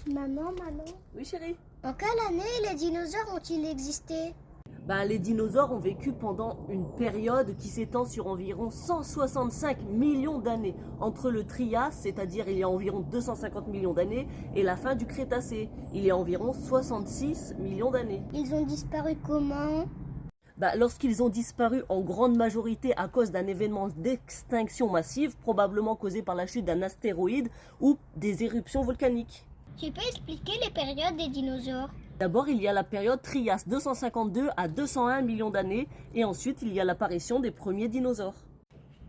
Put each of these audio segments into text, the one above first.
Maman. Oui, chérie. En quelle année les dinosaures ont-ils existé? Les dinosaures ont vécu pendant une période qui s'étend sur environ 165 millions d'années, entre le Trias, c'est-à-dire il y a environ 250 millions d'années, et la fin du Crétacé, il y a environ 66 millions d'années. Ils ont disparu comment? Lorsqu'ils ont disparu en grande majorité à cause d'un événement d'extinction massive, probablement causé par la chute d'un astéroïde ou des éruptions volcaniques. Tu peux expliquer les périodes des dinosaures? D'abord, il y a la période Trias, 252 à 201 millions d'années, et ensuite il y a l'apparition des premiers dinosaures.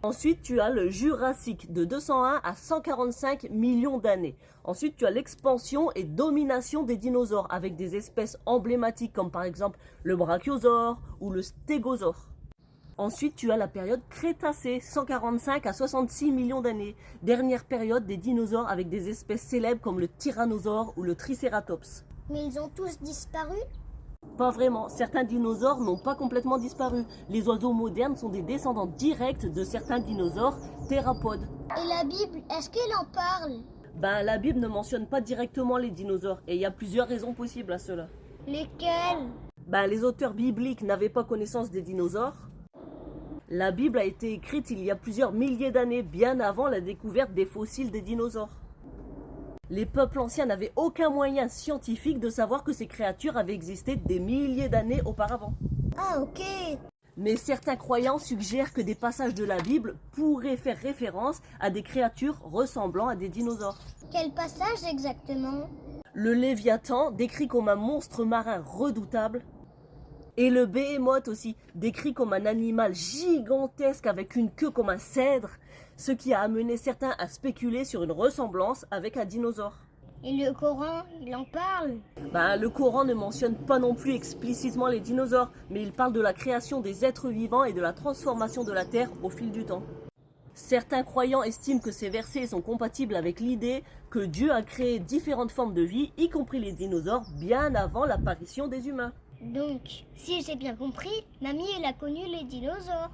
Ensuite, tu as le Jurassique, de 201 à 145 millions d'années. Ensuite, tu as l'expansion et domination des dinosaures, avec des espèces emblématiques comme par exemple le brachiosaure ou le stégosaure. Ensuite, tu as la période Crétacée, 145 à 66 millions d'années. Dernière période des dinosaures avec des espèces célèbres comme le tyrannosaure ou le tricératops. Mais ils ont tous disparu? Pas vraiment, certains dinosaures n'ont pas complètement disparu. Les oiseaux modernes sont des descendants directs de certains dinosaures thérapodes. Et la Bible, est-ce qu'elle en parle? La Bible ne mentionne pas directement les dinosaures et il y a plusieurs raisons possibles à cela. Lesquelles? Les auteurs bibliques n'avaient pas connaissance des dinosaures. La Bible a été écrite il y a plusieurs milliers d'années, bien avant la découverte des fossiles des dinosaures. Les peuples anciens n'avaient aucun moyen scientifique de savoir que ces créatures avaient existé des milliers d'années auparavant. Ah, ok. Mais certains croyants suggèrent que des passages de la Bible pourraient faire référence à des créatures ressemblant à des dinosaures. Quel passage exactement? Le Léviathan, décrit comme un monstre marin redoutable, et le Béhémoth aussi, décrit comme un animal gigantesque avec une queue comme un cèdre, ce qui a amené certains à spéculer sur une ressemblance avec un dinosaure. Et le Coran, il en parle? Le Coran ne mentionne pas non plus explicitement les dinosaures, mais il parle de la création des êtres vivants et de la transformation de la Terre au fil du temps. Certains croyants estiment que ces versets sont compatibles avec l'idée que Dieu a créé différentes formes de vie, y compris les dinosaures, bien avant l'apparition des humains. Donc, si j'ai bien compris, mamie, elle a connu les dinosaures.